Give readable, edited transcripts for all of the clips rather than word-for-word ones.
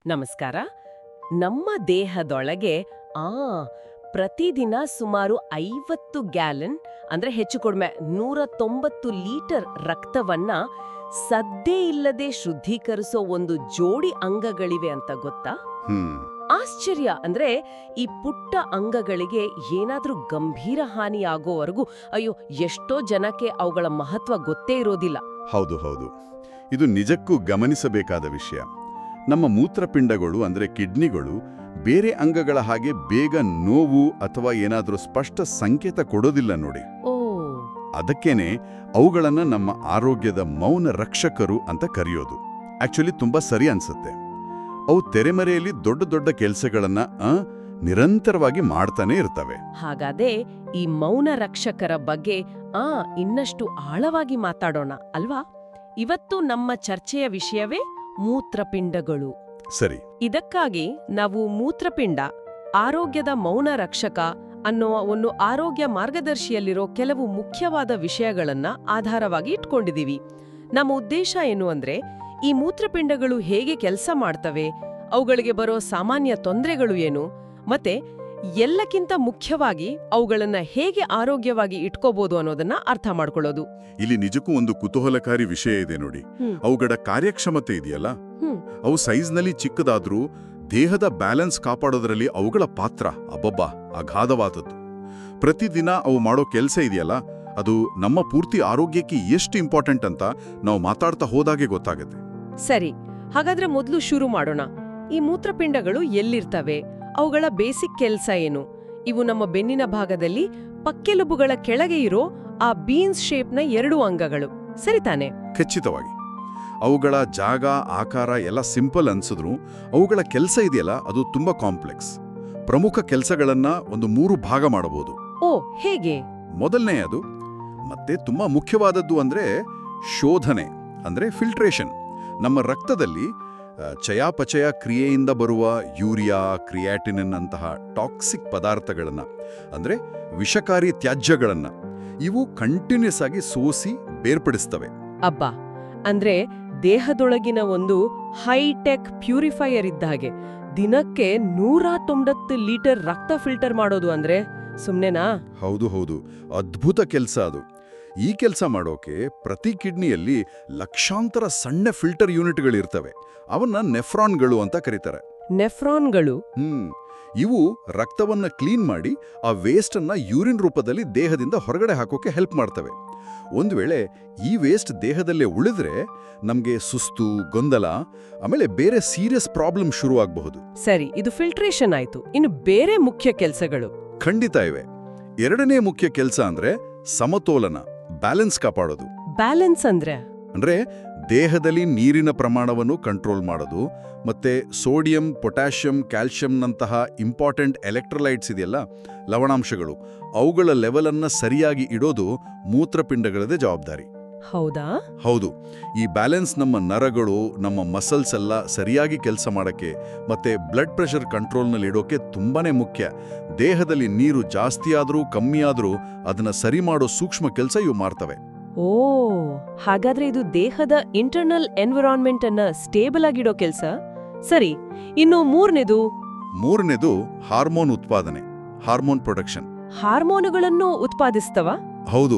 ನಮಸ್ಕಾರ. ನಮ್ಮ ದೇಹದೊಳಗೆ ಆ ಪ್ರತಿದಿನ ಸುಮಾರು 50 ಗ್ಯಾಲನ್ ಅಂದ್ರೆ ಹೆಚ್ಚು ಕಡಿಮೆ 190 ಲೀಟರ್ ರಕ್ತವನ್ನ ಸದ್ದೇ ಇಲ್ಲದೆ ಶುದ್ಧೀಕರಿಸೋ ಒಂದು ಜೋಡಿ ಅಂಗಗಳಿವೆ ಅಂತ ಗೊತ್ತಾ? ಹ್ಮ್ ಆಶ್ಚರ್ಯ ಅಂದ್ರೆ ಈ ಪುಟ್ಟ ಅಂಗಗಳಿಗೆ ಏನಾದ್ರೂ ಗಂಭೀರ ಹಾನಿಯಾಗೋವರೆಗೂ ಅಯ್ಯೋ ಎಷ್ಟೋ ಜನಕ್ಕೆ ಅವುಗಳ ಮಹತ್ವ ಗೊತ್ತೇ ಇರೋದಿಲ್ಲ. ಹೌದು ಹೌದು, ಇದು ನಿಜಕ್ಕೂ ಗಮನಿಸಬೇಕಾದ ವಿಷಯ. ನಮ್ಮ ಮೂತ್ರಪಿಂಡಗಳು ಅಂದ್ರೆ ಕಿಡ್ನಿಗಳು ಬೇರೆ ಅಂಗಗಳ ಹಾಗೆ ಬೇಗ ನೋವು ಅಥವಾ ಏನಾದರೂ ಸ್ಪಷ್ಟ ಸಂಕೇತ ಕೊಡೋದಿಲ್ಲ ನೋಡಿ. ಓ, ಅದಕ್ಕೇನೆ ಅವುಗಳನ್ನ ನಮ್ಮ ಆರೋಗ್ಯದ ಮೌನ ರಕ್ಷಕರು ಅಂತ ಕರೆಯೋದು. ಆಕ್ಚುಲಿ ತುಂಬಾ ಸರಿ ಅನ್ಸುತ್ತೆ. ಅವು ತೆರೆಮರೆಯಲ್ಲಿ ದೊಡ್ಡ ದೊಡ್ಡ ಕೆಲಸಗಳನ್ನ ನಿರಂತರವಾಗಿ ಮಾಡ್ತಾನೆ ಇರ್ತವೆ. ಹಾಗಾದ್ರೆ ಈ ಮೌನ ರಕ್ಷಕರ ಬಗ್ಗೆ ಇನ್ನಷ್ಟು ಆಳವಾಗಿ ಮಾತಾಡೋಣ ಅಲ್ವಾ? ಇವತ್ತು ನಮ್ಮ ಚರ್ಚೆಯ ವಿಷಯವೇ ಮೂತ್ರಪಿಂಡಗಳು. ಸರಿ, ಇದಕ್ಕಾಗಿ ನಾವು ಮೂತ್ರಪಿಂಡ ಆರೋಗ್ಯದ ಮೌನ ರಕ್ಷಕ ಅನ್ನೋ ಒಂದು ಆರೋಗ್ಯ ಮಾರ್ಗದರ್ಶಿಯಲ್ಲಿರೋ ಕೆಲವು ಮುಖ್ಯವಾದ ವಿಷಯಗಳನ್ನ ಆಧಾರವಾಗಿ ಇಟ್ಕೊಂಡಿದೀವಿ. ನಮ್ಮ ಉದ್ದೇಶ ಏನು ಅಂದ್ರೆ ಈ ಮೂತ್ರಪಿಂಡಗಳು ಹೇಗೆ ಕೆಲಸ ಮಾಡ್ತವೆ, ಅವುಗಳಿಗೆ ಬರೋ ಸಾಮಾನ್ಯ ತೊಂದರೆಗಳು ಏನು, ಮತ್ತೆ ಎಲ್ಲಕ್ಕಿಂತ ಮುಖ್ಯವಾಗಿ ಅವುಗಳನ್ನ ಹೇಗೆ ಆರೋಗ್ಯವಾಗಿ ಇಟ್ಕೋಬಹುದು ಅನ್ನೋದನ್ನ ಅರ್ಥ ಮಾಡ್ಕೊಳ್ಳೋದು. ಇಲ್ಲಿ ನಿಜಕ್ಕೂ ಒಂದು ಕುತೂಹಲಕಾರಿ ವಿಷಯ ಇದೆ ನೋಡಿ. ಅವುಗಳ ಕಾರ್ಯಕ್ಷಮತೆ ಇದೆಯಲ್ಲ, ಅವು ಸೈಜ್ನಲ್ಲಿ ಚಿಕ್ಕದಾದ್ರೂ ದೇಹದ ಬ್ಯಾಲೆನ್ಸ್ ಕಾಪಾಡೋದ್ರಲ್ಲಿ ಅವುಗಳ ಪಾತ್ರ ಅಬ್ಬಬ್ಬಾ ಅಗಾಧವಾದದ್ದು. ಪ್ರತಿದಿನ ಅವು ಮಾಡೋ ಕೆಲಸ ಇದೆಯಲ್ಲ, ಅದು ನಮ್ಮ ಪೂರ್ತಿ ಆರೋಗ್ಯಕ್ಕೆ ಎಷ್ಟು ಇಂಪಾರ್ಟೆಂಟ್ ಅಂತ ನಾವು ಮಾತಾಡ್ತಾ ಹೋದಾಗೆ ಗೊತ್ತಾಗುತ್ತೆ. ಸರಿ, ಹಾಗಾದ್ರೆ ಮೊದಲು ಶುರು ಮಾಡೋಣ. ಈ ಮೂತ್ರಪಿಂಡಗಳು ಎಲ್ಲಿರ್ತವೆ, ಅವುಗಳ ಬೇಸಿಕ್ ಕೆಲಸ ಏನು? ಇವು ನಮ್ಮ ಬೆನ್ನಿನ ಭಾಗದಲ್ಲಿ ಪಕ್ಕೆಲುಬುಗಳ ಕೆಳಗೆ ಇರೋ ಆ ಬೀನ್ಸ್ ಶೇಪ್ನ 2 ಅಂಗಗಳು, ಸರಿತಾನೆ? ಖಚಿತವಾಗಿ. ಅವುಗಳ ಜಾಗ ಆಕಾರ ಎಲ್ಲ ಸಿಂಪಲ್ ಅನ್ಸಿದ್ರು ಅವುಗಳ ಕೆಲಸ ಇದೆಯಲ್ಲ ಅದು ತುಂಬಾ ಕಾಂಪ್ಲೆಕ್ಸ್. ಪ್ರಮುಖ ಕೆಲಸಗಳನ್ನ ಒಂದು 3 ಭಾಗ ಮಾಡಬಹುದು. ಓ, ಹೇಗೆ? ಮೊದಲನೆಯದು ಮತ್ತೆ ತುಂಬಾ ಮುಖ್ಯವಾದದ್ದು ಅಂದ್ರೆ ಶೋಧನೆ, ಅಂದ್ರೆ ಫಿಲ್ಟ್ರೇಷನ್. ನಮ್ಮ ರಕ್ತದಲ್ಲಿ ಚಯಾಪಚಯ ಕ್ರಿಯೆಯಿಂದ ಬರುವ ಯೂರಿಯಾ, ಕ್ರಿಯಾಟಿನಿನ್ ಅಂತಹ ಟಾಕ್ಸಿಕ್ ಪದಾರ್ಥಗಳನ್ನ ಅಂದ್ರೆ ವಿಷಕಾರಿ ತ್ಯಾಜ್ಯಗಳನ್ನ ಇವು ಕಂಟಿನ್ಯೂಸ್ ಆಗಿ ಸೋಸಿ ಬೇರ್ಪಡಿಸ್ತವೆ. ಅಬ್ಬಾ, ಅಂದ್ರೆ ದೇಹದೊಳಗಿನ ಒಂದು ಹೈಟೆಕ್ ಪ್ಯೂರಿಫೈಯರ್ ಇದ್ದ ಹಾಗೆ ದಿನಕ್ಕೆ 190 ಲೀಟರ್ ರಕ್ತ ಫಿಲ್ಟರ್ ಮಾಡೋದು ಅಂದ್ರೆ ಸುಮ್ನೆನಾ? ಹೌದು ಹೌದು, ಅದ್ಭುತ ಕೆಲಸ ಅದು. ಈ ಕೆಲಸ ಮಾಡೋಕೆ ಪ್ರತಿ ಕಿಡ್ನಿಯಲ್ಲಿ ಲಕ್ಷಾಂತರ ಸಣ್ಣ ಫಿಲ್ಟರ್ ಯೂನಿಟ್ಗಳಿರ್ತವೆ. ಅವನ್ನ ನೆಫ್ರಾನ್ಗಳು ಅಂತ ಕರೀತಾರೆ. ನೆಫ್ರಾನ್ಗಳು? ಇವು ರಕ್ತವನ್ನ ಕ್ಲೀನ್ ಮಾಡಿ ಆ ವೇಸ್ಟ್ ಅನ್ನ ಯೂರಿನ್ ರೂಪದಲ್ಲಿ ದೇಹದಿಂದ ಹೊರಗಡೆ ಹಾಕೋಕೆ ಹೆಲ್ಪ್ ಮಾಡ್ತವೆ. ಒಂದು ವೇಳೆ ಈ ವೇಸ್ಟ್ ದೇಹದಲ್ಲೇ ಉಳಿದ್ರೆ ನಮ್ಗೆ ಸುಸ್ತು, ಗೊಂದಲ, ಆಮೇಲೆ ಬೇರೆ ಸೀರಿಯಸ್ ಪ್ರಾಬ್ಲಮ್ ಶುರು ಆಗಬಹುದು. ಸರಿ, ಇದು ಫಿಲ್ಟ್ರೇಷನ್ ಆಯ್ತು. ಇನ್ನು ಬೇರೆ ಮುಖ್ಯ ಕೆಲಸಗಳು? ಖಂಡಿತ ಇವೆ. ಎರಡನೇ ಮುಖ್ಯ ಕೆಲಸ ಅಂದ್ರೆ ಸಮತೋಲನ, ಬ್ಯಾಲೆನ್ಸ್ ಕಾಪಾಡೋದು. ಬ್ಯಾಲೆನ್ಸ್ ಅಂದ್ರೆ ದೇಹದಲ್ಲಿ ನೀರಿನ ಪ್ರಮಾಣವನ್ನು ಕಂಟ್ರೋಲ್ ಮಾಡೋದು, ಮತ್ತೆ ಸೋಡಿಯಂ, ಪೊಟ್ಯಾಷಿಯಂ, ಕ್ಯಾಲ್ಸಿಯಂನಂತಹ ಇಂಪಾರ್ಟೆಂಟ್ ಎಲೆಕ್ಟ್ರೋಲೈಟ್ಸ್ ಇದೆಯಲ್ಲ, ಲವಣಾಂಶಗಳು, ಅವುಗಳ ಲೆವೆಲ್ ಅನ್ನ ಸರಿಯಾಗಿ ಇಡೋದು ಮೂತ್ರಪಿಂಡಗಳದೇ ಜವಾಬ್ದಾರಿ. ಹೌದಾ? ಹೌದು. ಈ ಬ್ಯಾಲೆನ್ಸ್ ನಮ್ಮ ನರಗಳು, ನಮ್ಮ ಮಸಲ್ಸ್ ಎಲ್ಲ ಸರಿಯಾಗಿ ಕೆಲಸ ಮಾಡಕ್ಕೆ ಮತ್ತೆ ಬ್ಲಡ್ ಪ್ರೆಷರ್ ಕಂಟ್ರೋಲ್ನಲ್ಲಿ ಇಡೋಕೆ ತುಂಬಾನೇ ಮುಖ್ಯ. ದೇಹದಲ್ಲಿ ನೀರು ಜಾಸ್ತಿ ಆದ್ರೂ ಕಮ್ಮಿ ಆದ್ರೂ ಅದನ್ನ ಸರಿ ಮಾಡೋ ಸೂಕ್ಷ್ಮ ಕೆಲಸ ಇವು ಮಾಡ್ತವೆ. ಓ, ಹಾಗಾದ್ರೆ ಇದು ದೇಹದ ಇಂಟರ್ನಲ್ ಎನ್ವಿರಾನ್ಮೆಂಟ್ ಅನ್ನ ಸ್ಟೇಬಲ್ ಆಗಿಡೋ ಕೆಲಸ. ಸರಿ, ಇನ್ನು ಮೂರನೇದು ಹಾರ್ಮೋನ್ ಉತ್ಪಾದನೆ, ಹಾರ್ಮೋನ್ ಪ್ರೊಡಕ್ಷನ್. ಹಾರ್ಮೋನುಗಳನ್ನು ಉತ್ಪಾದಿಸ್ತವ? ಹೌದು.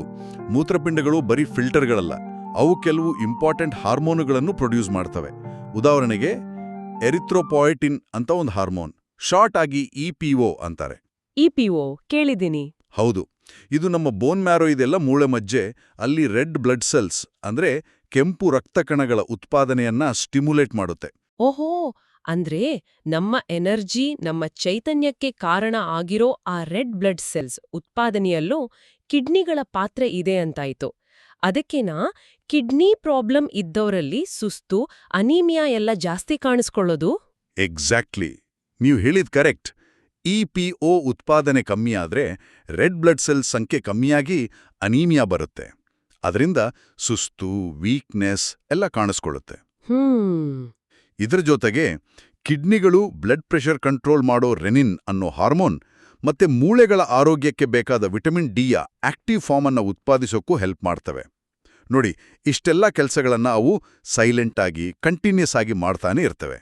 ಮೂತ್ರಪಿಂಡಗಳು ಬರೀ ಫಿಲ್ಟರ್ಗಳಲ್ಲ, ಅವು ಕೆಲವು ಇಂಪಾರ್ಟೆಂಟ್ ಹಾರ್ಮೋನುಗಳನ್ನು ಪ್ರೊಡ್ಯೂಸ್ ಮಾಡ್ತವೆ. ಉದಾಹರಣೆಗೆ ಎರಿಥ್ರೋಪಾಯಿಟಿನ್ ಅಂತ ಒಂದು ಹಾರ್ಮೋನ್, ಶಾರ್ಟ್ ಆಗಿ EPO ಅಂತಾರೆ. EPO ಕೇಳಿದ್ದೀನಿ. ಹೌದು, ಇದು ನಮ್ಮ ಬೋನ್ ಮ್ಯಾರೋ ಇದೆಲ್ಲ, ಮೂಳೆ ಮಜ್ಜೆ, ಅಲ್ಲಿ ರೆಡ್ ಬ್ಲಡ್ ಸೆಲ್ಸ್ ಅಂದ್ರೆ ಕೆಂಪು ರಕ್ತ ಕಣಗಳ ಉತ್ಪಾದನೆಯನ್ನ ಸ್ಟಿಮ್ಯುಲೇಟ್ ಮಾಡುತ್ತೆ. ಓಹೋ, ಅಂದ್ರೆ ನಮ್ಮ ಎನರ್ಜಿ, ನಮ್ಮ ಚೈತನ್ಯಕ್ಕೆ ಕಾರಣ ಆಗಿರೋ ಆ ರೆಡ್ ಬ್ಲಡ್ ಸೆಲ್ಸ್ ಉತ್ಪಾದನೆಯಲ್ಲೂ ಕಿಡ್ನಿಗಳ ಪಾತ್ರ ಇದೆ ಅಂತಾಯ್ತು. ಅದಕ್ಕೇನಾ ಕಿಡ್ನಿ ಪ್ರಾಬ್ಲಮ್ ಇದ್ದವರಲ್ಲಿ ಸುಸ್ತು, ಅನೀಮಿಯಾ ಎಲ್ಲ ಜಾಸ್ತಿ ಕಾಣಿಸ್ಕೊಳ್ಳೋದು? ಎಕ್ಸಾಕ್ಟ್ಲಿ, ನೀವು ಹೇಳಿದ್ ಕರೆಕ್ಟ್. EPO ಉತ್ಪಾದನೆ ಕಮ್ಮಿಯಾದ್ರೆ ರೆಡ್ ಬ್ಲಡ್ ಸೆಲ್ ಸಂಖ್ಯೆ ಕಮ್ಮಿಯಾಗಿ ಅನೀಮಿಯಾ ಬರುತ್ತೆ. ಅದರಿಂದ ಸುಸ್ತು, ವೀಕ್ನೆಸ್ ಎಲ್ಲ ಕಾಣಿಸ್ಕೊಳ್ಳುತ್ತೆ. ಇದರ ಜೊತೆಗೆ ಕಿಡ್ನಿಗಳು ಬ್ಲಡ್ ಪ್ರೆಷರ್ ಕಂಟ್ರೋಲ್ ಮಾಡೋ ರೆನಿನ್ ಅನ್ನೋ ಹಾರ್ಮೋನ್ ಮತ್ತೆ ಮೂಳೆಗಳ ಆರೋಗ್ಯಕ್ಕೆ ಬೇಕಾದ ವಿಟಮಿನ್ ಡಿಯ ಆಕ್ಟಿವ್ ಫಾರ್ಮ್ ಅನ್ನ ಉತ್ಪಾದಿಸೋಕ್ಕೂ ಹೆಲ್ಪ್ ಮಾಡ್ತವೆ. ನೋಡಿ, ಇಷ್ಟೆಲ್ಲ ಕೆಲಸಗಳನ್ನ ಅವು ಸೈಲೆಂಟ್ ಆಗಿ ಕಂಟಿನ್ಯೂಸ್ ಆಗಿ ಮಾಡ್ತಾನೆ ಇರ್ತವೆ.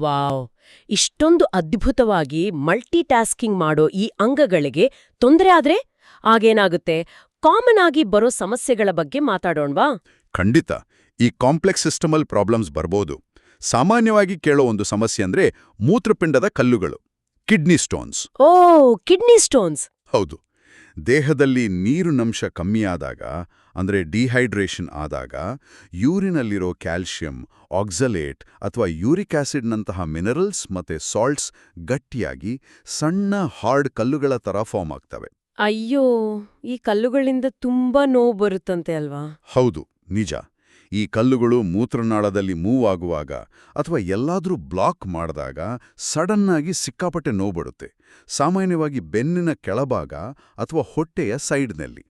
ವಾವ್! ಇಷ್ಟೊಂದು ಅದ್ಭುತವಾಗಿ ಮಲ್ಟಿಟಾಸ್ಕಿಂಗ್ ಮಾಡೋ ಈ ಅಂಗಗಳಿಗೆ ತೊಂದರೆ ಆದ್ರೆ ಆಗೇನಾಗುತ್ತೆ? ಕಾಮನ್ ಆಗಿ ಬರೋ ಸಮಸ್ಯೆಗಳ ಬಗ್ಗೆ ಮಾತಾಡೋಣ್ವಾ? ಖಂಡಿತ ಈ ಕಾಂಪ್ಲೆಕ್ಸ್ ಸಿಸ್ಟಮಲ್ ಪ್ರಾಬ್ಲಮ್ಸ್ ಬರ್ಬೋದು. ಸಾಮಾನ್ಯವಾಗಿ ಕೇಳೋ ಒಂದು ಸಮಸ್ಯೆ ಅಂದ್ರೆ ಮೂತ್ರಪಿಂಡದ ಕಲ್ಲುಗಳು, ಕಿಡ್ನಿ ಸ್ಟೋನ್ಸ್. ಓ, ಕಿಡ್ನಿ ಸ್ಟೋನ್ಸ್. ಹೌದು, ದೇಹದಲ್ಲಿ ನೀರಿನಂಶ ಕಮ್ಮಿಯಾದಾಗ ಅಂದ್ರೆ ಡಿಹೈಡ್ರೇಷನ್ ಆದಾಗ ಯೂರಿನಲ್ಲಿರೋ ಕ್ಯಾಲ್ಶಿಯಂ, ಆಕ್ಸಲೇಟ್ ಅಥವಾ ಯೂರಿಕ್ ಆಸಿಡ್ನಂತಹ ಮಿನರಲ್ಸ್ ಮತ್ತೆ ಸಾಲ್ಟ್ಸ್ ಗಟ್ಟಿಯಾಗಿ ಸಣ್ಣ ಹಾರ್ಡ್ ಕಲ್ಲುಗಳ ತರ ಫಾರ್ಮ್ ಆಗ್ತವೆ. ಅಯ್ಯೋ, ಈ ಕಲ್ಲುಗಳಿಂದ ತುಂಬಾ ನೋವು ಬರುತ್ತಂತೆ ಅಲ್ವಾ? ಹೌದು, ನಿಜ. ಈ ಕಲ್ಲುಗಳು ಮೂತ್ರನಾಳದಲ್ಲಿ ಮೂವ್ ಆಗುವಾಗ ಅಥವಾ ಎಲ್ಲಾದ್ರೂ ಬ್ಲಾಕ್ ಮಾಡಿದಾಗ ಸಡನ್ ಆಗಿ ಸಿಕ್ಕಾಪಟ್ಟೆ ನೋವು ಬರುತ್ತೆ. ಸಾಮಾನ್ಯವಾಗಿ ಬೆನ್ನಿನ ಕೆಳಭಾಗ ಅಥವಾ ಹೊಟ್ಟೆಯ ಸೈಡ್ನಲ್ಲಿ.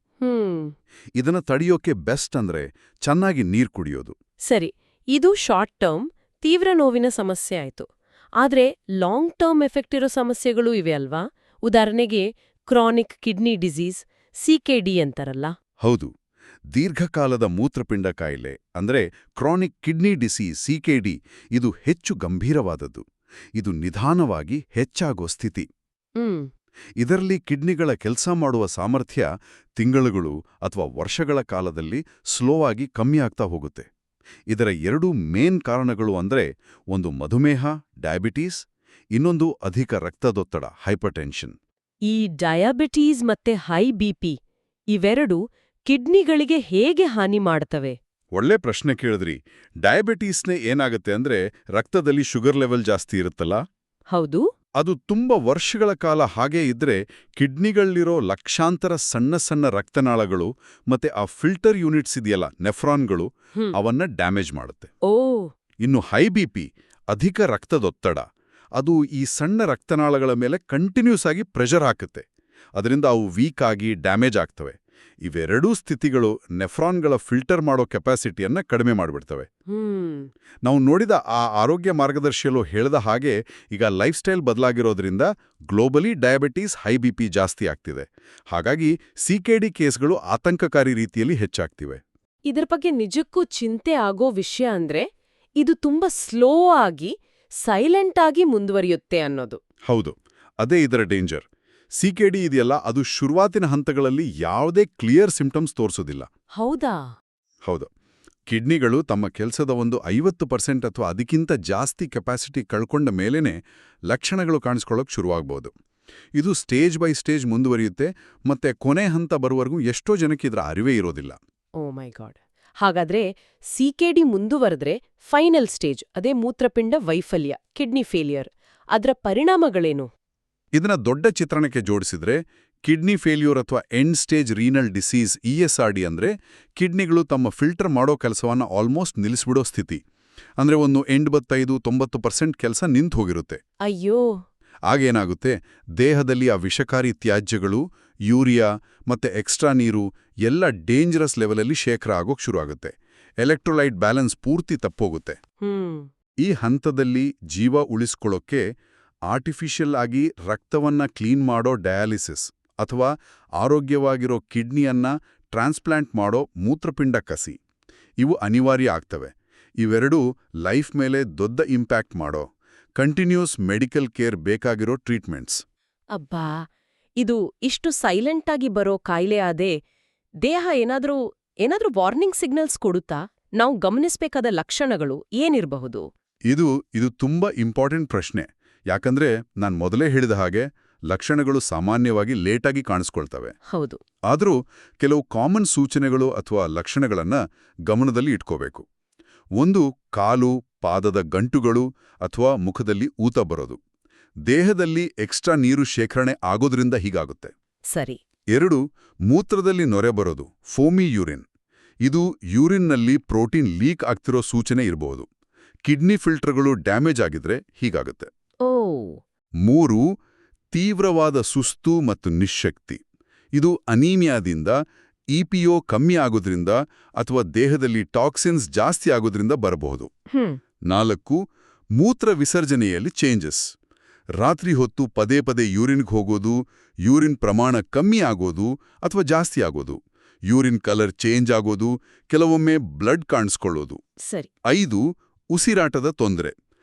ಇದನ್ನ ತಡೆಯೋಕೆ ಬೆಸ್ಟ್ ಅಂದ್ರೆ ಚೆನ್ನಾಗಿ ನೀರು ಕುಡಿಯೋದು. ಸರಿ, ಇದು ಶಾರ್ಟ್ ಟರ್ಮ್ ತೀವ್ರ ನೋವಿನ ಸಮಸ್ಯೆ ಆಯ್ತು. ಆದ್ರೆ ಲಾಂಗ್ ಟರ್ಮ್ ಎಫೆಕ್ಟ್ ಇರೋ ಸಮಸ್ಯೆಗಳೂ ಇವೆ ಅಲ್ವಾ? ಉದಾಹರಣೆಗೆ ಕ್ರಾನಿಕ್ ಕಿಡ್ನಿ ಡಿಸೀಸ್, CKD ಅಂತಾರಲ್ಲ. ಹೌದು, ದೀರ್ಘಕಾಲದ ಮೂತ್ರಪಿಂಡ ಕಾಯಿಲೆ ಅಂದ್ರೆ ಕ್ರಾನಿಕ್ ಕಿಡ್ನಿ ಡಿಸೀಸ್, CKD, ಇದು ಹೆಚ್ಚು ಗಂಭೀರವಾದದ್ದು. ಇದು ನಿಧಾನವಾಗಿ ಹೆಚ್ಚಾಗೋ ಸ್ಥಿತಿ. ಇದರಲ್ಲಿ ಕಿಡ್ನಿಗಳ ಕೆಲಸ ಮಾಡುವ ಸಾಮರ್ಥ್ಯ ತಿಂಗಳುಗಳು ಅಥವಾ ವರ್ಷಗಳ ಕಾಲದಲ್ಲಿ ಸ್ಲೋ ಆಗಿ ಕಮ್ಮಿ ಆಗ್ತಾ ಹೋಗುತ್ತೆ. ಇದರ ಎರಡೂ ಮೇನ್ ಕಾರಣಗಳು ಅಂದ್ರೆ ಒಂದು ಮಧುಮೇಹ, ಡಯಾಬಿಟೀಸ್, ಇನ್ನೊಂದು ಅಧಿಕ ರಕ್ತದೊತ್ತಡ, ಹೈಪರ್ಟೆನ್ಷನ್. ಈ ಡಯಾಬಿಟೀಸ್ ಮತ್ತೆ ಹೈ BP ಇವೆರಡು ಕಿಡ್ನಿಗಳಿಗೆ ಹೇಗೆ ಹಾನಿ ಮಾಡ್ತವೆ? ಒಳ್ಳೆ ಪ್ರಶ್ನೆ ಕೇಳಿದ್ರಿ. ಡಯಾಬಿಟೀಸ್ನೇ ಏನಾಗುತ್ತೆ ಅಂದ್ರೆ ರಕ್ತದಲ್ಲಿ ಶುಗರ್ ಲೆವೆಲ್ ಜಾಸ್ತಿ ಇರುತ್ತಲ್ಲ, ಹೌದು. ಅದು ತುಂಬ ವರ್ಷಗಳ ಕಾಲ ಹಾಗೇ ಇದ್ರೆ ಕಿಡ್ನಿಗಳಲ್ಲಿರೋ ಲಕ್ಷಾಂತರ ಸಣ್ಣ ಸಣ್ಣ ರಕ್ತನಾಳಗಳು ಮತ್ತೆ ಆ ಫಿಲ್ಟರ್ ಯೂನಿಟ್ಸ್ ಇದೆಯಲ್ಲ, ನೆಫ್ರಾನ್ಗಳು, ಅವನ್ನ ಡ್ಯಾಮೇಜ್ ಮಾಡುತ್ತೆ. ಓ. ಇನ್ನು ಹೈ BP, ಅಧಿಕ ರಕ್ತದೊತ್ತಡ, ಅದು ಈ ಸಣ್ಣ ರಕ್ತನಾಳಗಳ ಮೇಲೆ ಕಂಟಿನ್ಯೂಸ್ ಆಗಿ ಪ್ರೆಷರ್ ಹಾಕುತ್ತೆ. ಅದರಿಂದ ಅವು ವೀಕ್ ಆಗಿ ಡ್ಯಾಮೇಜ್ ಆಗ್ತವೆ. ಇವೆರಡೂ ಸ್ಥಿತಿಗಳು ನೆಫ್ರಾನ್ಗಳ ಫಿಲ್ಟರ್ ಮಾಡೋ ಕೆಪಾಸಿಟಿಯನ್ನ ಕಡಿಮೆ ಮಾಡಿಬಿಡ್ತವೆ. ನಾವು ನೋಡಿದ ಆ ಆರೋಗ್ಯ ಮಾರ್ಗದರ್ಶಿಯಲ್ಲೂ ಹೇಳಿದ ಹಾಗೆ ಈಗ ಲೈಫ್ ಸ್ಟೈಲ್ ಬದಲಾಗಿರೋದ್ರಿಂದ ಗ್ಲೋಬಲಿ ಡಯಾಬಿಟೀಸ್, ಹೈ BP ಜಾಸ್ತಿ ಆಗ್ತಿದೆ. ಹಾಗಾಗಿ CKD ಕೇಸ್ಗಳು ಆತಂಕಕಾರಿ ರೀತಿಯಲ್ಲಿ ಹೆಚ್ಚಾಗ್ತಿವೆ. ಇದ್ರ ಬಗ್ಗೆ ನಿಜಕ್ಕೂ ಚಿಂತೆ ಆಗೋ ವಿಷಯ ಅಂದ್ರೆ ಇದು ತುಂಬಾ ಸ್ಲೋ ಆಗಿ, ಸೈಲೆಂಟ್ ಆಗಿ ಮುಂದುವರಿಯುತ್ತೆ ಅನ್ನೋದು. ಹೌದು, ಅದೇ ಇದರ ಡೇಂಜರ್. CKD ಇದೆಯಲ್ಲ, ಅದು ಶುರುವಾತಿನ ಹಂತಗಳಲ್ಲಿ ಯಾವುದೇ ಕ್ಲಿಯರ್ ಸಿಂಪ್ಟಮ್ಸ್ ತೋರಿಸೋದಿಲ್ಲ. ಹೌದಾ? ಹೌದು. ಕಿಡ್ನಿಗಳು ತಮ್ಮ ಕೆಲಸದ ಒಂದು 50% ಅಥವಾ ಅದಕ್ಕಿಂತ ಜಾಸ್ತಿ ಕೆಪಾಸಿಟಿ ಕಳ್ಕೊಂಡ ಮೇಲೇನೆ ಲಕ್ಷಣಗಳು ಕಾಣಿಸ್ಕೊಳ್ಳೋಕೆ ಶುರುವಾಗಬಹುದು. ಇದು ಸ್ಟೇಜ್ ಬೈ ಸ್ಟೇಜ್ ಮುಂದುವರಿಯುತ್ತೆ ಮತ್ತೆ ಕೊನೆ ಹಂತ ಬರುವವರೆಗೂ ಎಷ್ಟೋ ಜನಕ್ಕೆ ಇದರ ಅರಿವೇ ಇರೋದಿಲ್ಲ. ಓ ಮೈ ಗಾಡ್. ಹಾಗಾದ್ರೆ CKD ಮುಂದುವರೆದ್ರೆ ಫೈನಲ್ ಸ್ಟೇಜ್, ಅದೇ ಮೂತ್ರಪಿಂಡ ವೈಫಲ್ಯ, ಕಿಡ್ನಿ ಫೇಲಿಯರ್, ಅದರ ಪರಿಣಾಮಗಳೇನು? ಇದನ್ನ ದೊಡ್ಡ ಚಿತ್ರಣಕ್ಕೆ ಜೋಡಿಸಿದ್ರೆ ಕಿಡ್ನಿ ಫೇಲ್ಯೂರ್ ಅಥವಾ end stage renal disease, ESRD ಅಂದ್ರೆ ಕಿಡ್ನಿಗಳು ತಮ್ಮ ಫಿಲ್ಟರ್ ಮಾಡೋ ಕೆಲಸವನ್ನ ಆಲ್ಮೋಸ್ಟ್ ನಿಲ್ಲಿಸ್ಬಿಡೋ ಸ್ಥಿತಿ. ಅಂದ್ರೆ ಒಂದು 85–90% ಕೆಲಸ ನಿಂತು ಹೋಗಿರುತ್ತೆ. ಅಯ್ಯೋ. ಆಗೇನಾಗುತ್ತೆ, ದೇಹದಲ್ಲಿ ಆ ವಿಷಕಾರಿ ತ್ಯಾಜ್ಯಗಳು, ಯೂರಿಯಾ ಮತ್ತೆ ಎಕ್ಸ್ಟ್ರಾ ನೀರು ಎಲ್ಲ ಡೇಂಜರಸ್ ಲೆವೆಲಲ್ಲಿ ಶೇಖರ ಆಗೋಕ್ ಶುರುವಾಗುತ್ತೆ. ಎಲೆಕ್ಟ್ರೋಲೈಟ್ ಬ್ಯಾಲೆನ್ಸ್ ಪೂರ್ತಿ ತಪ್ಪೋಗುತ್ತೆ. ಈ ಹಂತದಲ್ಲಿ ಜೀವ ಉಳಿಸ್ಕೊಳ್ಳೋಕೆ ಆರ್ಟಿಫಿಷಿಯಲ್ ಆಗಿ ರಕ್ತವನ್ನ ಕ್ಲೀನ್ ಮಾಡೋ ಡಯಾಲಿಸಿಸ್ ಅಥವಾ ಆರೋಗ್ಯವಾಗಿರೋ ಕಿಡ್ನಿಯನ್ನ ಟ್ರಾನ್ಸ್ಪ್ಲಾಂಟ್ ಮಾಡೋ ಮೂತ್ರಪಿಂಡ ಕಸಿ, ಇವು ಅನಿವಾರ್ಯ ಆಗ್ತವೆ. ಇವೆರಡೂ ಲೈಫ್ ಮೇಲೆ ದೊಡ್ಡ ಇಂಪ್ಯಾಕ್ಟ್ ಮಾಡೋ ಕಂಟಿನ್ಯೂಸ್ ಮೆಡಿಕಲ್ ಕೇರ್ ಬೇಕಾಗಿರೋ ಟ್ರೀಟ್ಮೆಂಟ್ಸ್. ಅಬ್ಬಾ, ಇದು ಇಷ್ಟು ಸೈಲೆಂಟ್ ಆಗಿ ಬರೋ ಕಾಯಿಲೆ ಆದೆ ದೇಹ ಏನಾದ್ರೂ ವಾರ್ನಿಂಗ್ ಸಿಗ್ನಲ್ಸ್ ಕೊಡುತ್ತಾ? ನಾವು ಗಮನಿಸಬೇಕಾದ ಲಕ್ಷಣಗಳು ಏನಿರಬಹುದು? ಇದು ತುಂಬಾ ಇಂಪಾರ್ಟೆಂಟ್ ಪ್ರಶ್ನೆ. ಯಾಕಂದ್ರೆ ನಾನ್ ಮೊದಲೇ ಹೇಳಿದ ಹಾಗೆ ಲಕ್ಷಣಗಳು ಸಾಮಾನ್ಯವಾಗಿ ಲೇಟಾಗಿ ಕಾಣಿಸ್ಕೊಳ್ತವೆ. ಹೌದು. ಆದರೂ ಕೆಲವು ಕಾಮನ್ ಸೂಚನೆಗಳು ಅಥವಾ ಲಕ್ಷಣಗಳನ್ನ ಗಮನದಲ್ಲಿ ಇಟ್ಕೋಬೇಕು. ಒಂದು, ಕಾಲು, ಪಾದದ ಗಂಟುಗಳು ಅಥವಾ ಮುಖದಲ್ಲಿ ಊತ ಬರೋದು. ದೇಹದಲ್ಲಿ ಎಕ್ಸ್ಟ್ರಾ ನೀರು ಶೇಖರಣೆ ಆಗೋದ್ರಿಂದ ಹೀಗಾಗುತ್ತೆ. ಸರಿ. 2, ಮೂತ್ರದಲ್ಲಿ ನೊರೆ ಬರೋದು, ಫೋಮಿ ಯೂರಿನ್. ಇದು ಯೂರಿನ್ನಲ್ಲಿ ಪ್ರೋಟೀನ್ ಲೀಕ್ ಆಗ್ತಿರೋ ಸೂಚನೆ ಇರಬಹುದು. ಕಿಡ್ನಿ ಫಿಲ್ಟರ್ಗಳು ಡ್ಯಾಮೇಜ್ ಆಗಿದ್ರೆ ಹೀಗಾಗುತ್ತೆ. 3, ತೀವ್ರವಾದ ಸುಸ್ತು ಮತ್ತು ನಿಶ್ಶಕ್ತಿ. ಇದು ಅನೀಮಿಯಾದಿಂದ, EPO ಕಮ್ಮಿ ಆಗೋದ್ರಿಂದ ಅಥವಾ ದೇಹದಲ್ಲಿ ಟಾಕ್ಸಿನ್ಸ್ ಜಾಸ್ತಿ ಆಗೋದ್ರಿಂದ ಬರಬಹುದು. 4, ಮೂತ್ರ ವಿಸರ್ಜನೆಯಲ್ಲಿ ಚೇಂಜಸ್. ರಾತ್ರಿ ಹೊತ್ತು ಪದೇ ಪದೇ ಯೂರಿನ್ಗೆ ಹೋಗೋದು, ಯೂರಿನ್ ಪ್ರಮಾಣ ಕಮ್ಮಿ ಆಗೋದು ಅಥವಾ ಜಾಸ್ತಿ ಆಗೋದು, ಯೂರಿನ್ ಕಲರ್ ಚೇಂಜ್ ಆಗೋದು, ಕೆಲವೊಮ್ಮೆ ಬ್ಲಡ್ ಕಾಣಿಸ್ಕೊಳ್ಳೋದು. ಸರಿ. 5, ಉಸಿರಾಟದ ತೊಂದರೆ.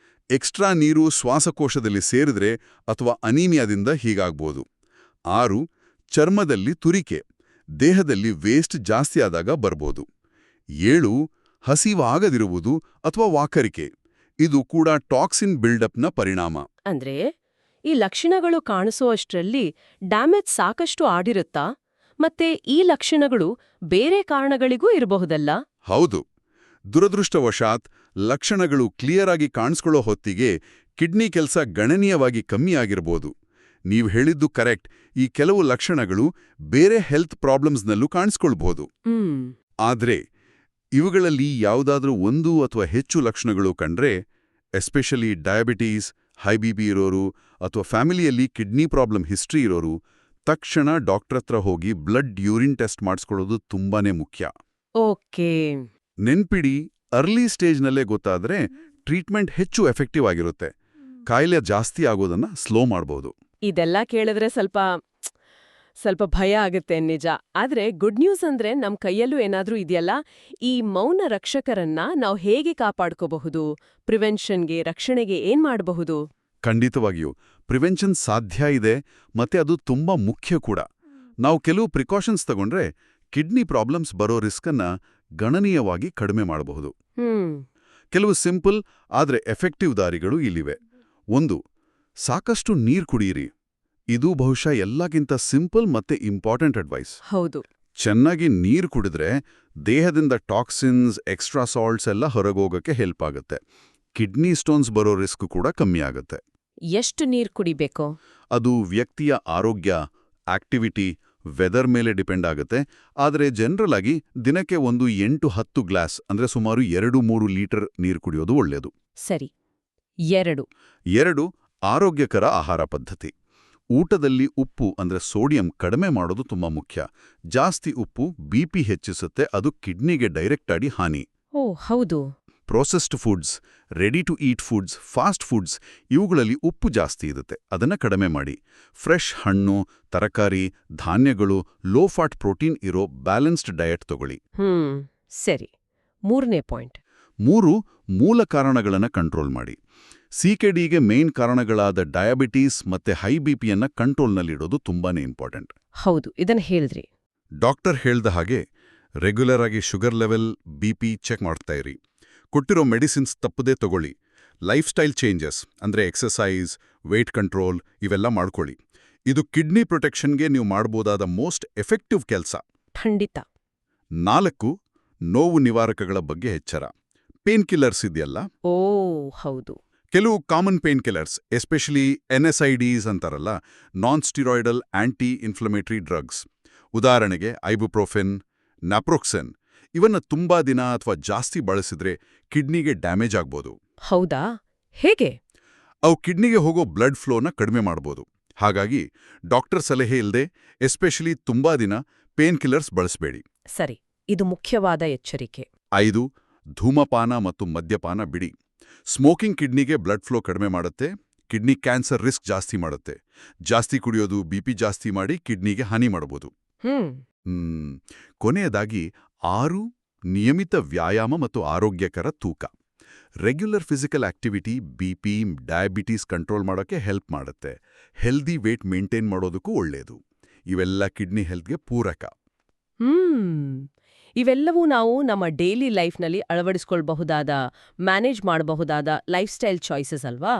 ಎಕ್ಸ್ಟ್ರಾ ನೀರು ಶ್ವಾಸಕೋಶದಲ್ಲಿ ಸೇರಿದ್ರೆ ಅಥವಾ ಅನೀಮಿಯಾದಿಂದ ಹೀಗಾಗ್ಬೋದು. 6 ಚರ್ಮದಲ್ಲಿ ತುರಿಕೆ, ದೇಹದಲ್ಲಿ ವೇಸ್ಟ್ ಜಾಸ್ತಿ ಆದಾಗ ಬರ್ಬೋದು. 7 ಹಸಿವಾಗದಿರುವುದು ಅಥವಾ ವಾಕರಿಕೆ, ಇದು ಕೂಡ ಟಾಕ್ಸಿನ್ ಬಿಲ್ಡಪ್ನ ಪರಿಣಾಮ. ಅಂದ್ರೆ ಈ ಲಕ್ಷಣಗಳು ಕಾಣಿಸೋಷ್ಟರಲ್ಲಿ ಡ್ಯಾಮೇಜ್ ಸಾಕಷ್ಟು ಆಡಿರುತ್ತಾ? ಮತ್ತೆ ಈ ಲಕ್ಷಣಗಳು ಬೇರೆ ಕಾರಣಗಳಿಗೂ ಇರಬಹುದಲ್ಲ? ಹೌದು. ದುರದೃಷ್ಟವಶಾತ್ ಲಕ್ಷಣಗಳು ಕ್ಲಿಯರ್ ಆಗಿ ಕಾಣಿಸ್ಕೊಳ್ಳೋ ಹೊತ್ತಿಗೆ ಕಿಡ್ನಿ ಕೆಲಸ ಗಣನೀಯವಾಗಿ ಕಮ್ಮಿಯಾಗಿರ್ಬೋದು. ನೀವು ಹೇಳಿದ್ದು ಕರೆಕ್ಟ್, ಈ ಕೆಲವು ಲಕ್ಷಣಗಳು ಬೇರೆ ಹೆಲ್ತ್ ಪ್ರಾಬ್ಲಮ್ಸ್ನಲ್ಲೂ ಕಾಣಿಸ್ಕೊಳ್ಬಹುದು. ಆದ್ರೆ ಇವುಗಳಲ್ಲಿ ಯಾವುದಾದ್ರೂ ಒಂದು ಅಥವಾ ಹೆಚ್ಚು ಲಕ್ಷಣಗಳು ಕಂಡ್ರೆ, ಎಸ್ಪೆಷಲಿ ಡಯಾಬಿಟೀಸ್, ಹೈ ಬಿಪಿ ಇರೋರು ಅಥವಾ ಫ್ಯಾಮಿಲಿಯಲ್ಲಿ ಕಿಡ್ನಿ ಪ್ರಾಬ್ಲಮ್ ಹಿಸ್ಟ್ರಿ ಇರೋರು ತಕ್ಷಣ ಡಾಕ್ಟರ್ ಹತ್ರ ಹೋಗಿ ಬ್ಲಡ್ ಯೂರಿನ್ ಟೆಸ್ಟ್ ಮಾಡಿಸ್ಕೊಳ್ಳೋದು ತುಂಬಾನೇ ಮುಖ್ಯ. ಓಕೆ. ನೆನ್ಪಿಡಿ, ಅರ್ಲಿ ಸ್ಟೇಜ್ನಲ್ಲೇ ಗೊತ್ತಾದ್ರೆ ಟ್ರೀಟ್ಮೆಂಟ್ ಹೆಚ್ಚು ಎಫೆಕ್ಟಿವ್ ಆಗಿರುತ್ತೆ. ಕಾಯಿಲೆ ಜಾಸ್ತಿ ಆಗೋದನ್ನ ಸ್ಲೋ ಮಾಡ್ಬೋದು. ಇದೆಲ್ಲ ಕೇಳಿದ್ರೆ ಸ್ವಲ್ಪ ಭಯ ಆಗುತ್ತೆ ನಿಜ. ಆದ್ರೆ ಗುಡ್ ನ್ಯೂಸ್ ಅಂದ್ರೆ ನಮ್ ಕೈಯಲ್ಲೂ ಏನಾದ್ರೂ ಇದೆಯಲ್ಲ. ಈ ಮೌನ ರಕ್ಷಕರನ್ನ ನಾವು ಹೇಗೆ ಕಾಪಾಡ್ಕೋಬಹುದು? ಪ್ರಿವೆನ್ಷನ್ಗೆ, ರಕ್ಷಣೆಗೆ ಏನ್ ಮಾಡಬಹುದು? ಖಂಡಿತವಾಗಿಯೂ ಪ್ರಿವೆನ್ಷನ್ ಸಾಧ್ಯ ಇದೆ, ಮತ್ತೆ ಅದು ತುಂಬಾ ಮುಖ್ಯ ಕೂಡ. ನಾವು ಕೆಲವು ಪ್ರಿಕಾಷನ್ಸ್ ತಗೊಂಡ್ರೆ ಕಿಡ್ನಿ ಪ್ರಾಬ್ಲಮ್ಸ್ ಬರೋ ರಿಸ್ಕನ್ನ ಗಣನೀಯವಾಗಿ ಕಡಿಮೆ ಮಾಡಬಹುದು. ಕೆಲವು ಸಿಂಪಲ್ ಆದ್ರೆ ಎಫೆಕ್ಟಿವ್ ದಾರಿಗಳು ಇಲ್ಲಿವೆ. 1 ಸಾಕಷ್ಟು ನೀರ್ ಕುಡಿಯಿರಿ. ಇದು ಬಹುಶಃ ಎಲ್ಲಕ್ಕಿಂತ ಸಿಂಪಲ್ ಮತ್ತೆ ಇಂಪಾರ್ಟೆಂಟ್ ಅಡ್ವೈಸ್. ಹೌದು. ಚೆನ್ನಾಗಿ ನೀರು ಕುಡಿದ್ರೆ ದೇಹದಿಂದ ಟಾಕ್ಸಿನ್ಸ್, ಎಕ್ಸ್ಟ್ರಾ ಸಾಲ್ಟ್ಸ್ ಎಲ್ಲ ಹೊರಗೋಗಕ್ಕೆ ಹೆಲ್ಪ್ ಆಗುತ್ತೆ. ಕಿಡ್ನಿ ಸ್ಟೋನ್ಸ್ ಬರೋ ರಿಸ್ಕ್ ಕೂಡ ಕಮ್ಮಿ ಆಗುತ್ತೆ. ಎಷ್ಟು ನೀರು ಕುಡಿಬೇಕೋ? ಅದು ವ್ಯಕ್ತಿಯ ಆರೋಗ್ಯ, ಆಕ್ಟಿವಿಟಿ, ವೆದರ್ ಮೇಲೆ ಡಿಪೆಂಡ್ ಆಗುತ್ತೆ. ಆದರೆ ಜನರಲ್ ಆಗಿ ದಿನಕ್ಕೆ ಒಂದು 8-10 ಗ್ಲಾಸ್ ಅಂದ್ರೆ ಸುಮಾರು 2-3 ಲೀಟರ್ ನೀರು ಕುಡಿಯೋದು ಒಳ್ಳೆಯದು. ಸರಿ. 2 ಆರೋಗ್ಯಕರ ಆಹಾರ ಪದ್ಧತಿ. ಊಟದಲ್ಲಿ ಉಪ್ಪು ಅಂದ್ರೆ ಸೋಡಿಯಂ ಕಡಿಮೆ ಮಾಡೋದು ತುಂಬಾ ಮುಖ್ಯ. ಜಾಸ್ತಿ ಉಪ್ಪು ಬಿಪಿ ಹೆಚ್ಚಿಸುತ್ತೆ, ಅದು ಕಿಡ್ನಿಗೆ ಡೈರೆಕ್ಟ್ ಆಗಿ ಹಾನಿ. ಓ ಹೌದು. Processed foods, ready to eat foods, fast foods, ಇವುಗಳಲ್ಲಿ ಉಪ್ಪು ಜಾಸ್ತಿ ಇರುತ್ತೆ, ಅದನ್ನ ಕಡಿಮೆ ಮಾಡಿ. ಫ್ರೆಶ್ ಹಣ್ಣು, ತರಕಾರಿ, ಧಾನ್ಯಗಳು, ಲೋ ಫ್ಯಾಟ್ ಪ್ರೋಟೀನ್ ಇರೋ ಬ್ಯಾಲೆನ್ಸ್ಡ್ ಡಯಟ್ ತಗೊಳ್ಳಿ. ಸರಿ. 3ನೇ ಪಾಯಿಂಟ್. 3 ಮೂಲ ಕಾರಣಗಳನ್ನ ಕಂಟ್ರೋಲ್ ಮಾಡಿ. ಸಿಕೆಡಿಗೆ ಮೇನ್ ಕಾರಣಗಳಾದ ಡಯಾಬಿಟೀಸ್ ಮತ್ತೆ ಹೈ ಬಿಪಿಯನ್ನ ಕಂಟ್ರೋಲ್ನಲ್ಲಿಡೋದು ತುಂಬಾನೇ ಇಂಪಾರ್ಟೆಂಟ್. ಹೌದು, ಇದನ್ನ ಹೇಳಿದ್ರಿ. ಡಾಕ್ಟರ್ ಹೇಳ್ದ ಹಾಗೆ ರೆಗ್ಯುಲರ್ ಆಗಿ ಶುಗರ್ ಲೆವೆಲ್, ಬಿಪಿ ಚೆಕ್ ಮಾಡ್ತಾ ಇರಿ. ಕೊಟ್ಟಿರೋ ಮೆಡಿಸಿನ್ಸ್ ತಪ್ಪದೇ ತಗೊಳ್ಳಿ. ಲೈಫ್ ಸ್ಟೈಲ್ ಚೇಂಜಸ್ ಅಂದ್ರೆ ಎಕ್ಸಸೈಸ್, ವೇಟ್ ಕಂಟ್ರೋಲ್ ಇವೆಲ್ಲ ಮಾಡ್ಕೊಳ್ಳಿ. ಇದು ಕಿಡ್ನಿ ಪ್ರೊಟೆಕ್ಷನ್ಗೆ ನೀವು ಮಾಡಬಹುದಾದ ಮೋಸ್ಟ್ ಎಫೆಕ್ಟಿವ್ ಕೆಲಸ. ಖಂಡಿತ. 4 ನೋವು ನಿವಾರಕಗಳ ಬಗ್ಗೆ ಎಚ್ಚರ. ಪೇನ್ ಕಿಲ್ಲರ್ಸ್ ಇದೆಯಲ್ಲ, ಓ ಹೌದು. ಕೆಲವು common pain killers, especially NSAIDs ಅಂತಾರಲ್ಲ, ನಾನ್ ಸ್ಟಿರಾಯ್ಡಲ್ ಆಂಟಿ ಇನ್ಫ್ಲಮೇಟರಿ ಡ್ರಗ್ಸ್. ಉದಾಹರಣೆಗೆ ಐಬುಪ್ರೋಫೆನ್, ನಾಪ್ರೋಕ್ಸೆನ್, ಇವನ್ನ ತುಂಬಾ ದಿನ ಅಥವಾ ಜಾಸ್ತಿ ಬಳಸಿದ್ರೆ ಕಿಡ್ನಿಗೆ ಡ್ಯಾಮೇಜ್ ಆಗ್ಬೋದು. ಹೌದಾ? ಹೇಗೆ? ಅವು ಕಿಡ್ನಿಗೆ ಹೋಗೋ ಬ್ಲಡ್ ಫ್ಲೋನ ಕಡಿಮೆ ಮಾಡ್ಬೋದು. ಹಾಗಾಗಿ ಡಾಕ್ಟರ್ ಸಲಹೆ ಇಲ್ಲದೆ ಎಸ್ಪೆಷಲಿ ತುಂಬಾ ದಿನ ಪೇನ್ ಕಿಲ್ಲರ್ಸ್ ಬಳಸಬೇಡಿ. ಸರಿ, ಇದು ಮುಖ್ಯವಾದ ಎಚ್ಚರಿಕೆ. 5 ಧೂಮಪಾನ ಮತ್ತು ಮದ್ಯಪಾನ ಬಿಡಿ. ಸ್ಮೋಕಿಂಗ್ ಕಿಡ್ನಿಗೆ ಬ್ಲಡ್ ಫ್ಲೋ ಕಡಿಮೆ ಮಾಡುತ್ತೆ, ಕಿಡ್ನಿ ಕ್ಯಾನ್ಸರ್ ರಿಸ್ಕ್ ಜಾಸ್ತಿ ಮಾಡುತ್ತೆ. ಜಾಸ್ತಿ ಕುಡಿಯೋದು ಬಿಪಿ ಜಾಸ್ತಿ ಮಾಡಿ ಕಿಡ್ನಿಗೆ ಹಾನಿ ಮಾಡಬಹುದು. ಕೊನೆಯದಾಗಿ 6 ನಿಯಮಿತ ವ್ಯಾಯಾಮ ಮತ್ತು ಆರೋಗ್ಯಕರ ತೂಕ. Regular physical activity BP, diabetes control ಮಾಡೋಕ್ಕೆ ಹೆಲ್ಪ್ ಮಾಡುತ್ತೆ. ಹೆಲ್ದಿ ವೇಟ್ ಮೇಂಟೈನ್ ಮಾಡೋದಕ್ಕೂ ಒಳ್ಳೆಯದು. ಇವೆಲ್ಲ ಕಿಡ್ನಿ ಹೆಲ್ತ್ಗೆ ಪೂರಕ. ಇವೆಲ್ಲವೂ ನಾವು ನಮ್ಮ ಡೈಲಿ ಲೈಫ್ನಲ್ಲಿ ಅಳವಡಿಸ್ಕೊಳ್ಬಹುದಾದ, ಮ್ಯಾನೇಜ್ ಮಾಡಬಹುದಾದ ಲೈಫ್ ಸ್ಟೈಲ್ ಚಾಯ್ಸಸ್ ಅಲ್ವಾ?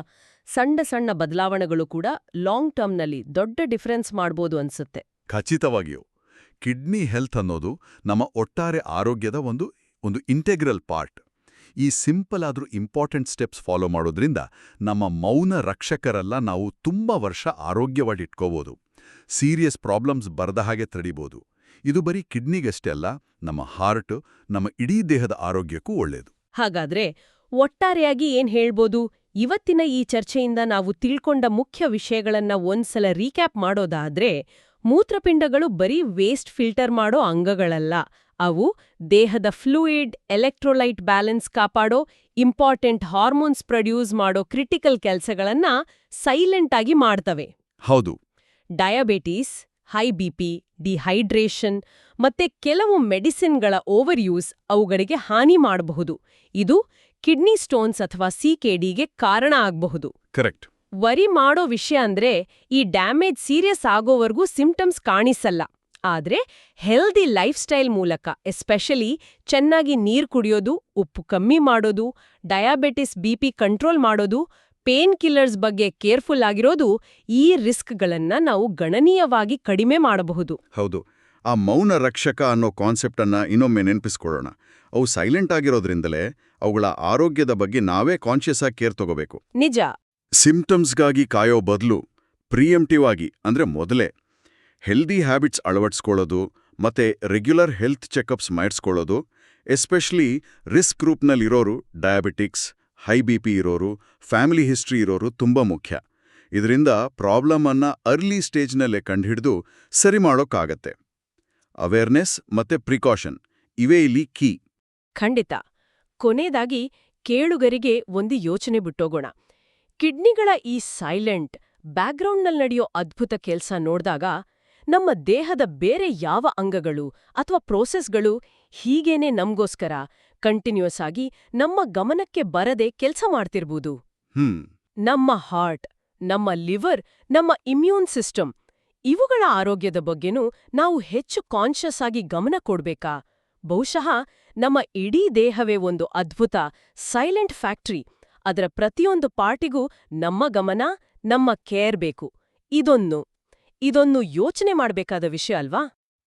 ಸಣ್ಣ ಸಣ್ಣ ಬದಲಾವಣೆಗಳು ಕೂಡ ಲಾಂಗ್ ಟರ್ಮ್ನಲ್ಲಿ ದೊಡ್ಡ ಡಿಫರೆನ್ಸ್ ಮಾಡ್ಬೋದು ಅನ್ಸುತ್ತೆ. ಖಚಿತವಾಗಿಯೂ. ಕಿಡ್ನಿ ಹೆಲ್ತ್ ಅನ್ನೋದು ನಮ್ಮ ಒಟ್ಟಾರೆ ಆರೋಗ್ಯದ ಒಂದು ಇಂಟೆಗ್ರಲ್ ಪಾರ್ಟ್. ಈ ಸಿಂಪಲ್ ಆದ್ರೂ ಇಂಪಾರ್ಟೆಂಟ್ ಸ್ಟೆಪ್ಸ್ ಫಾಲೋ ಮಾಡೋದ್ರಿಂದ ನಮ್ಮ ಮೌನ ರಕ್ಷಕರೆಲ್ಲ ನಾವು ತುಂಬಾ ವರ್ಷ ಆರೋಗ್ಯವಾಗಿಟ್ಕೋಬೋದು. ಸೀರಿಯಸ್ ಪ್ರಾಬ್ಲಮ್ಸ್ ಬರದ ಹಾಗೆ ತಡಿಬೋದು. ಇದು ಬರೀ ಕಿಡ್ನಿಗಷ್ಟೇ ಅಲ್ಲ, ನಮ್ಮ ಹಾರ್ಟ್, ನಮ್ಮ ಇಡೀ ದೇಹದ ಆರೋಗ್ಯಕ್ಕೂ ಒಳ್ಳೆಯದು. ಹಾಗಾದ್ರೆ ಒಟ್ಟಾರೆಯಾಗಿ ಏನ್ ಹೇಳ್ಬೋದು? ಇವತ್ತಿನ ಈ ಚರ್ಚೆಯಿಂದ ನಾವು ತಿಳ್ಕೊಂಡ ಮುಖ್ಯ ವಿಷಯಗಳನ್ನ ಒಂದ್ಸಲ ರೀಕ್ಯಾಪ್ ಮಾಡೋದಾದ್ರೆ, ಮೂತ್ರಪಿಂಡಗಳು ಬರೀ ವೇಸ್ಟ್ ಫಿಲ್ಟರ್ ಮಾಡೋ ಅಂಗಗಳಲ್ಲ. ಅವು ದೇಹದ ಫ್ಲೂಯಿಡ್, ಎಲೆಕ್ಟ್ರೋಲೈಟ್ ಬ್ಯಾಲೆನ್ಸ್ ಕಾಪಾಡೋ, ಇಂಪಾರ್ಟೆಂಟ್ ಹಾರ್ಮೋನ್ಸ್ ಪ್ರೊಡ್ಯೂಸ್ ಮಾಡೋ ಕ್ರಿಟಿಕಲ್ ಕೆಲಸಗಳನ್ನ ಸೈಲೆಂಟ್ ಆಗಿ ಮಾಡ್ತವೆ. ಹೌದು. ಡಯಾಬಿಟೀಸ್, ಹೈ ಬಿಪಿ, ಡಿಹೈಡ್ರೇಷನ್ ಮತ್ತೆ ಕೆಲವು ಮೆಡಿಸಿನ್ಗಳ ಓವರ್ ಯೂಸ್ ಅವುಗಳಿಗೆ ಹಾನಿ ಮಾಡಬಹುದು. ಇದು ಕಿಡ್ನಿ ಸ್ಟೋನ್ಸ್ ಅಥವಾ ಸಿಕೆಡಿಗೆ ಕಾರಣ ಆಗಬಹುದು. ಕರೆಕ್ಟ್. ವರಿ ಮಾಡೋ ವಿಷಯ ಅಂದ್ರೆ ಈ ಡ್ಯಾಮೇಜ್ ಸೀರಿಯಸ್ ಆಗೋವರೆಗೂ ಸಿಂಪ್ಟಮ್ಸ್ ಕಾಣಿಸಲ್ಲ. ಆದ್ರೆ ಹೆಲ್ದಿ ಲೈಫ್ ಸ್ಟೈಲ್ ಮೂಲಕ, ಎಸ್ಪೆಷಲಿ ಚೆನ್ನಾಗಿ ನೀರು ಕುಡಿಯೋದು, ಉಪ್ಪು ಕಮ್ಮಿ ಮಾಡೋದು, ಡಯಾಬಿಟಿಸ್ ಬಿಪಿ ಕಂಟ್ರೋಲ್ ಮಾಡೋದು, ಪೇನ್ ಕಿಲ್ಲರ್ಸ್ ಬಗ್ಗೆ ಕೇರ್ಫುಲ್ ಆಗಿರೋದು, ಈ ರಿಸ್ಕ್ಗಳನ್ನ ನಾವು ಗಣನೀಯವಾಗಿ ಕಡಿಮೆ ಮಾಡಬಹುದು. ಹೌದು. ಆ ಮೌನ ರಕ್ಷಕ ಅನ್ನೋ ಕಾನ್ಸೆಪ್ಟ್ ಅನ್ನ ಇನ್ನೊಮ್ಮೆ ನೆನಪಿಸ್ಕೊಳ್ಳೋಣ. ಅವು ಸೈಲೆಂಟ್ ಆಗಿರೋದ್ರಿಂದಲೇ ಅವುಗಳ ಆರೋಗ್ಯದ ಬಗ್ಗೆ ನಾವೇ ಕಾನ್ಷಿಯಸ್ ಆಗಿ ಕೇರ್ ತಗೋಬೇಕು. ನಿಜ. ಸಿಂಪ್ಟಮ್ಸ್ಗಾಗಿ ಕಾಯೋ ಬದಲು ಪ್ರಿಯಂಪ್ಟಿವ್ ಆಗಿ, ಅಂದ್ರೆ ಮೊದಲೇ ಹೆಲ್ದಿ ಹ್ಯಾಬಿಟ್ಸ್ ಅಳವಡಿಸ್ಕೊಳ್ಳೋದು ಮತ್ತೆ ರೆಗ್ಯುಲರ್ ಹೆಲ್ತ್ ಚೆಕಪ್ಸ್ ಮಾಡಿಸ್ಕೊಳ್ಳೋದು, ಎಸ್ಪೆಷಲಿ ರಿಸ್ಕ್ ಗ್ರೂಪ್ನಲ್ಲಿರೋರು, ಡಯಾಬಿಟಿಕ್ಸ್, ಹೈ ಬಿಪಿ ಇರೋರು, ಫ್ಯಾಮಿಲಿ ಹಿಸ್ಟ್ರಿ ಇರೋರು ತುಂಬಾ ಮುಖ್ಯ. ಇದರಿಂದ ಪ್ರಾಬ್ಲಮ್ ಅನ್ನ ಅರ್ಲಿ ಸ್ಟೇಜ್ನಲ್ಲೇ ಕಂಡುಹಿಡಿದು ಸರಿ ಮಾಡೋಕ್ಕಾಗತ್ತೆ. ಅವೇರ್ನೆಸ್ ಮತ್ತೆ ಪ್ರಿಕಾಷನ್ ಇವೇ ಇಲ್ಲಿ ಕೀ. ಖಂಡಿತ. ಕೊನೆಯದಾಗಿ ಕೇಳುಗರಿಗೆ ಒಂದು ಯೋಚನೆ ಬಿಟ್ಟೋಗೋಣ. ಕಿಡ್ನಿಗಳ ಈ ಸೈಲೆಂಟ್ ಬ್ಯಾಕ್ಗ್ರೌಂಡ್ನಲ್ಲಿ ನಡೆಯೋ ಅದ್ಭುತ ಕೆಲ್ಸ ನೋಡ್ದಾಗ ನಮ್ಮ ದೇಹದ ಬೇರೆ ಯಾವ ಅಂಗಗಳು ಅಥವಾ ಪ್ರೋಸೆಸ್ಗಳು ಹೀಗೇನೆ ನಮ್ಗೋಸ್ಕರ ಕಂಟಿನ್ಯೂಸ್ ಆಗಿ ನಮ್ಮ ಗಮನಕ್ಕೆ ಬರದೆ ಕೆಲ್ಸ ಮಾಡ್ತಿರ್ಬೋದು. ನಮ್ಮ ಹಾರ್ಟ್, ನಮ್ಮ ಲಿವರ್, ನಮ್ಮ ಇಮ್ಯೂನ್ ಸಿಸ್ಟಮ್ ಇವುಗಳ ಆರೋಗ್ಯದ ಬಗ್ಗೆನೂ ನಾವು ಹೆಚ್ಚು ಕಾನ್ಷಿಯಸ್ ಆಗಿ ಗಮನ ಕೊಡ್ಬೇಕಾ? ಬಹುಶಃ ನಮ್ಮ ಇಡೀ ದೇಹವೇ ಒಂದು ಅದ್ಭುತ ಸೈಲೆಂಟ್ ಫ್ಯಾಕ್ಟರಿ. ಅದರ ಪ್ರತಿಯೊಂದು ಪಾರ್ಟಿಗೂ ನಮ್ಮ ಗಮನ, ನಮ್ಮ ಕೇರ್ ಬೇಕು. ಇದೊಂದು ಯೋಚನೆ ಮಾಡ್ಬೇಕಾದ ವಿಷಯ ಅಲ್ವಾ?